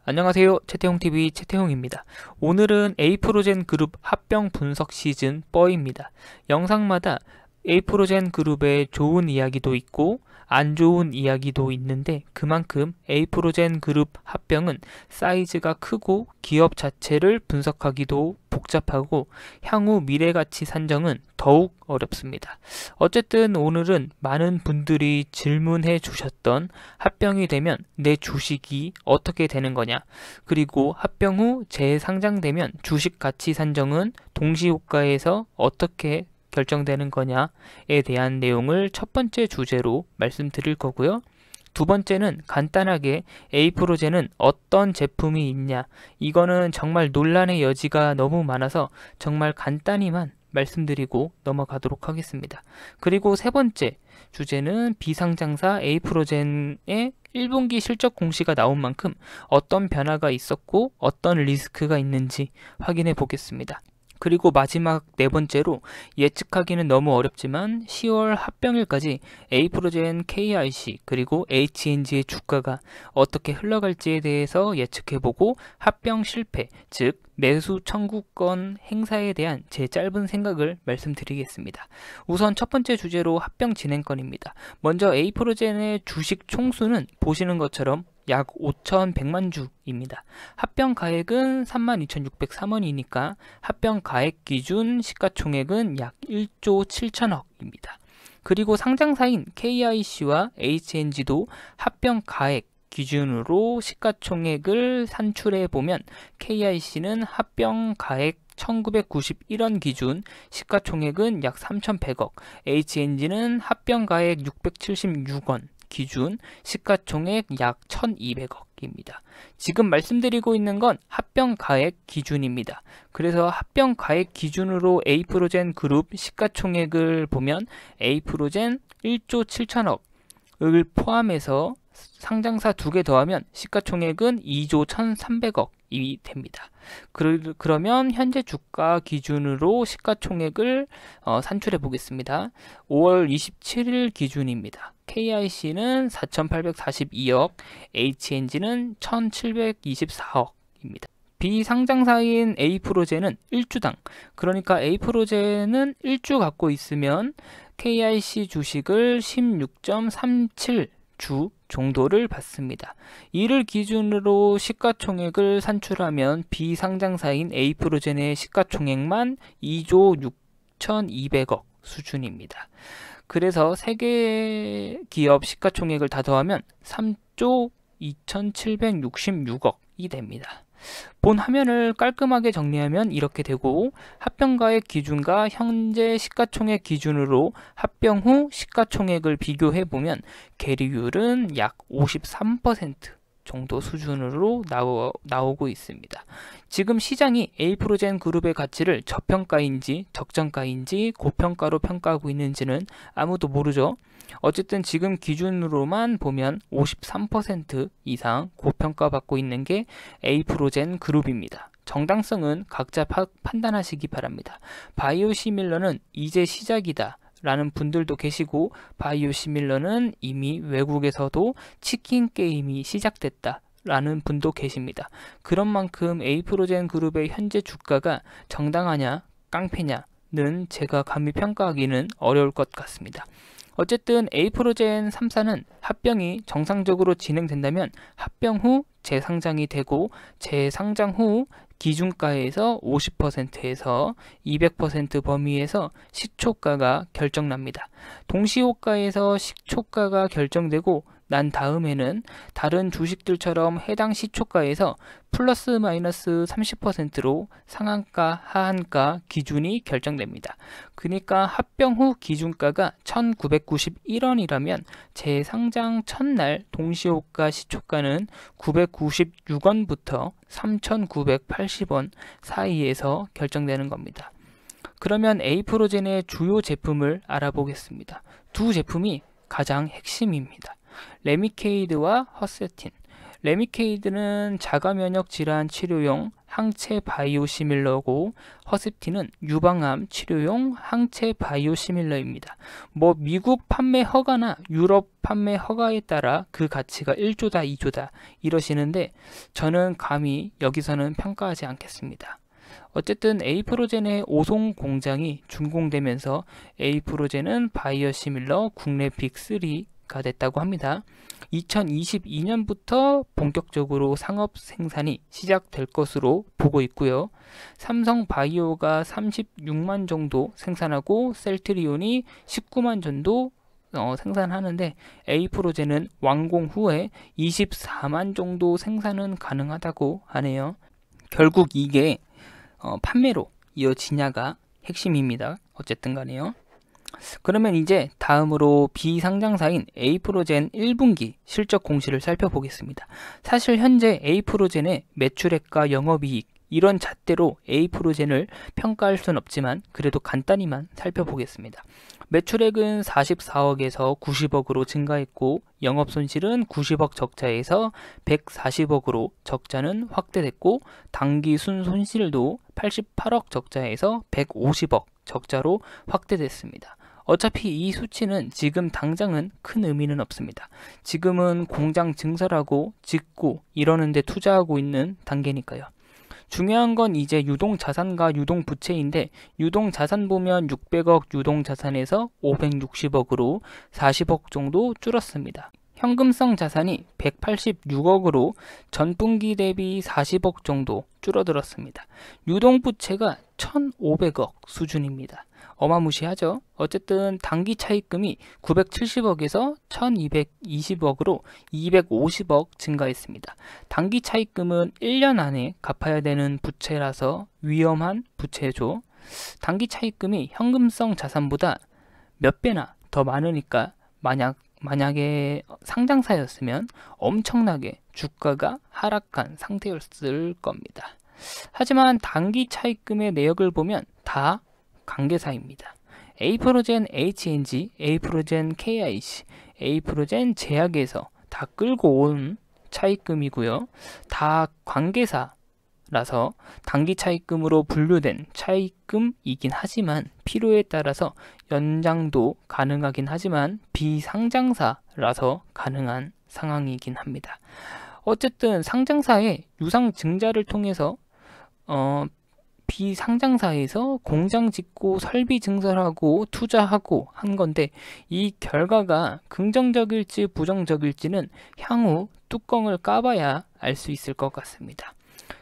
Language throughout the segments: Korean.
안녕하세요. 채태용TV 채태용입니다. 오늘은 에이프로젠 그룹 합병 분석 시즌 뻐입니다. 영상마다 에이프로젠 그룹의 좋은 이야기도 있고 안 좋은 이야기도 있는데 그만큼 에이프로젠 그룹 합병은 사이즈가 크고 기업 자체를 분석하기도 복잡하고 향후 미래가치 산정은 더욱 어렵습니다. 어쨌든 오늘은 많은 분들이 질문해 주셨던 합병이 되면 내 주식이 어떻게 되는 거냐, 그리고 합병 후 재상장되면 주식 가치 산정은 동시효과에서 어떻게 결정되는 거냐에 대한 내용을 첫 번째 주제로 말씀드릴 거고요. 두 번째는 간단하게 에이프로젠은 어떤 제품이 있냐, 이거는 정말 논란의 여지가 너무 많아서 정말 간단히만 말씀드리고 넘어가도록 하겠습니다. 그리고 세 번째 주제는 비상장사 에이프로젠의 1분기 실적 공시가 나온 만큼 어떤 변화가 있었고 어떤 리스크가 있는지 확인해 보겠습니다. 그리고 마지막 네 번째로 예측하기는 너무 어렵지만 10월 합병일까지 에이프로젠 KIC 그리고 HNG의 주가가 어떻게 흘러갈지에 대해서 예측해보고 합병 실패, 즉 매수 청구권 행사에 대한 제 짧은 생각을 말씀드리겠습니다. 우선 첫 번째 주제로 합병 진행권입니다. 먼저 에이프로젠의 주식 총수는 보시는 것처럼 약 5,100만 주입니다. 합병 가액은 32,603원이니까 합병 가액 기준 시가총액은 약 1조 7천억입니다. 그리고 상장사인 KIC와 HNG도 합병 가액 기준으로 시가총액을 산출해 보면 KIC는 합병 가액 1991원 기준 시가총액은 약 3,100억, HNG는 합병 가액 676원 기준 시가총액 약 1,200억입니다. 지금 말씀드리고 있는 건 합병 가액 기준입니다. 그래서 합병 가액 기준으로 에이프로젠 그룹 시가총액을 보면 에이프로젠 1조 7천억을 포함해서 상장사 2개 더하면 시가총액은 2조 1,300억이 됩니다. 그러면 현재 주가 기준으로 시가총액을 산출해 보겠습니다. 5월 27일 기준입니다. KIC는 4,842억, HNG는 1,724억입니다. 비상장사인 에이프로젠은 1주당, 그러니까 에이프로젠은 1주 갖고 있으면 KIC 주식을 16.37주 정도를 받습니다. 이를 기준으로 시가총액을 산출하면 비상장사인 에이프로젠의 시가총액만 2조 6,200억 수준입니다. 그래서 3개 기업 시가총액을 다 더하면 3조 2,766억이 됩니다. 본 화면을 깔끔하게 정리하면 이렇게 되고, 합병가액 기준과 현재 시가총액 기준으로 합병 후 시가총액을 비교해보면 계리율은 약 53% 정도 수준으로 나오고 있습니다. 지금 시장이 에이프로젠 그룹의 가치를 저평가인지 적정가인지 고평가로 평가하고 있는지는 아무도 모르죠. 어쨌든 지금 기준으로만 보면 53% 이상 고평가받고 있는 게 에이프로젠 그룹입니다. 정당성은 각자 판단하시기 바랍니다. 바이오시밀러는 이제 시작이다 라는 분들도 계시고, 바이오시밀러는 이미 외국에서도 치킨 게임이 시작됐다 라는 분도 계십니다. 그런 만큼 에이프로젠 그룹의 현재 주가가 정당하냐 깡패냐는 제가 감히 평가하기는 어려울 것 같습니다. 어쨌든 에이프로젠 3사는 합병이 정상적으로 진행된다면 합병 후 재상장이 되고, 재상장 후 기준가에서 50%에서 200% 범위에서 시초가가 결정납니다. 동시호가에서 시초가가 결정되고 난 다음에는 다른 주식들처럼 해당 시초가에서 플러스 마이너스 30%로 상한가, 하한가 기준이 결정됩니다. 그러니까 합병 후 기준가가 1,991원이라면 재상장 첫날 동시호가 시초가는 996원부터 3,980원 사이에서 결정되는 겁니다. 그러면 에이프로젠의 주요 제품을 알아보겠습니다. 두 제품이 가장 핵심입니다. 레미케이드와 허세틴. 레미케이드는 자가면역 질환 치료용 항체 바이오시밀러고 허셉틴은 유방암 치료용 항체 바이오시밀러입니다. 미국 판매 허가나 유럽 판매 허가에 따라 그 가치가 1조다 2조다 이러시는데 저는 감히 여기서는 평가하지 않겠습니다. 어쨌든 에이프로젠의 오송 공장이 준공되면서 에이프로젠은 바이오시밀러 국내 빅3가 됐다고 합니다. 2022년부터 본격적으로 상업 생산이 시작될 것으로 보고 있고요. 삼성바이오가 36만 정도 생산하고 셀트리온이 19만 정도 생산하는데 에이프로젠은 완공 후에 24만 정도 생산은 가능하다고 하네요. 결국 이게 판매로 이어지냐가 핵심입니다. 어쨌든 간에요. 그러면 이제 다음으로 비상장사인 에이프로젠 1분기 실적 공시를 살펴보겠습니다. 사실 현재 에이프로젠의 매출액과 영업이익 이런 잣대로 에이프로젠을 평가할 수는 없지만 그래도 간단히만 살펴보겠습니다. 매출액은 44억에서 90억으로 증가했고 영업손실은 90억 적자에서 140억으로 적자는 확대됐고 당기 순손실도 88억 적자에서 150억 적자로 확대됐습니다. 어차피 이 수치는 지금 당장은 큰 의미는 없습니다. 지금은 공장 증설하고 짓고 이러는데 투자하고 있는 단계니까요. 중요한 건 이제 유동자산과 유동부채인데 유동자산 보면 600억 유동자산에서 560억으로 40억 정도 줄었습니다. 현금성 자산이 186억으로 전분기 대비 40억 정도 줄어들었습니다. 유동부채가 1,500억 수준입니다. 어마무시하죠. 어쨌든 당기 차입금이 970억에서 1220억으로 250억 증가했습니다. 당기 차입금은 1년 안에 갚아야 되는 부채라서 위험한 부채죠. 당기 차입금이 현금성 자산보다 몇 배나 더 많으니까 만약에 상장사였으면 엄청나게 주가가 하락한 상태였을 겁니다. 하지만 당기 차입금의 내역을 보면 다 관계사입니다. 에이프로젠 HNG, 에이프로젠 KIC, 에이프로젠 제약에서 다 끌고 온 차입금이고요. 다 관계사라서 당기 차입금으로 분류된 차입금이긴 하지만 필요에 따라서 연장도 가능하긴 하지만 비상장사라서 가능한 상황이긴 합니다. 어쨌든 상장사의 유상증자를 통해서 비상장사에서 공장 짓고 설비 증설하고 투자하고 한 건데 이 결과가 긍정적일지 부정적일지는 향후 뚜껑을 까봐야 알 수 있을 것 같습니다.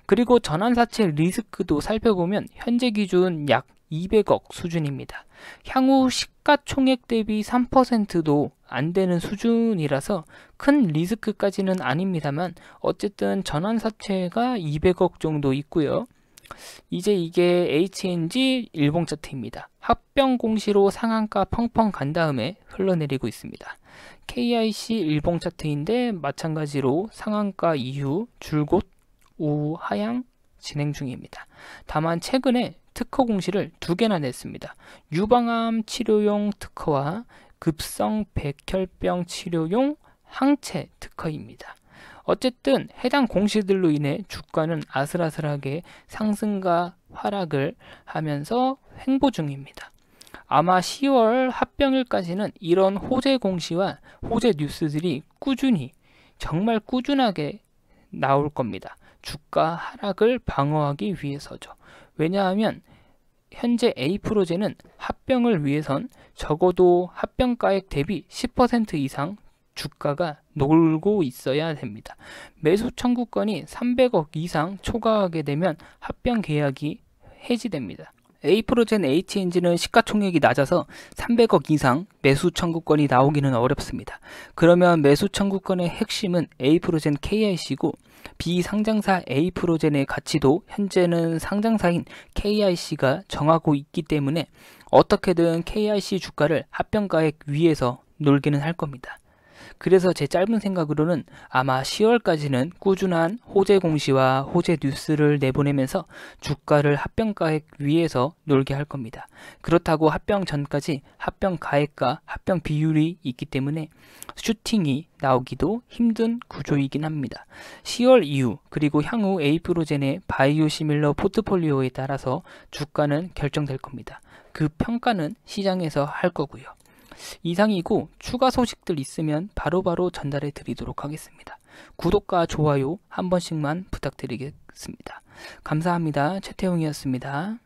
그리고 전환사채 리스크도 살펴보면 현재 기준 약 200억 수준입니다. 향후 시가총액 대비 3%도 안 되는 수준이라서 큰 리스크까지는 아닙니다만 어쨌든 전환사채가 200억 정도 있고요. 이제 이게 HNG 일봉 차트입니다. 합병 공시로 상한가 펑펑 간 다음에 흘러내리고 있습니다. KIC 일봉 차트인데 마찬가지로 상한가 이후 줄곧 우하향 진행 중입니다. 다만 최근에 특허 공시를 2개나 냈습니다. 유방암 치료용 특허와 급성 백혈병 치료용 항체 특허입니다. 어쨌든 해당 공시들로 인해 주가는 아슬아슬하게 상승과 하락을 하면서 횡보 중입니다. 아마 10월 합병일까지는 이런 호재 공시와 호재 뉴스들이 꾸준히 정말 꾸준하게 나올 겁니다. 주가 하락을 방어하기 위해서죠. 왜냐하면 현재 에이프로젠은 합병을 위해선 적어도 합병가액 대비 10% 이상 주가가 놀고 있어야 됩니다. 매수 청구권이 300억 이상 초과하게 되면 합병 계약이 해지됩니다. 에이프로젠 HNG는 시가총액이 낮아서 300억 이상 매수 청구권이 나오기는 어렵습니다. 그러면 매수 청구권의 핵심은 에이프로젠 KIC고 비상장사 에이프로젠의 가치도 현재는 상장사인 KIC가 정하고 있기 때문에 어떻게든 KIC 주가를 합병가액 위에서 놀기는 할 겁니다. 그래서 제 짧은 생각으로는 아마 10월까지는 꾸준한 호재 공시와 호재 뉴스를 내보내면서 주가를 합병가액 위에서 놀게 할 겁니다. 그렇다고 합병 전까지 합병 가액과 합병 비율이 있기 때문에 슈팅이 나오기도 힘든 구조이긴 합니다. 10월 이후 그리고 향후 에이프로젠의 바이오 시밀러 포트폴리오에 따라서 주가는 결정될 겁니다. 그 평가는 시장에서 할 거고요. 이상이고 추가 소식들 있으면 바로바로 전달해 드리도록 하겠습니다. 구독과 좋아요 한 번씩만 부탁드리겠습니다. 감사합니다. 최태웅이었습니다.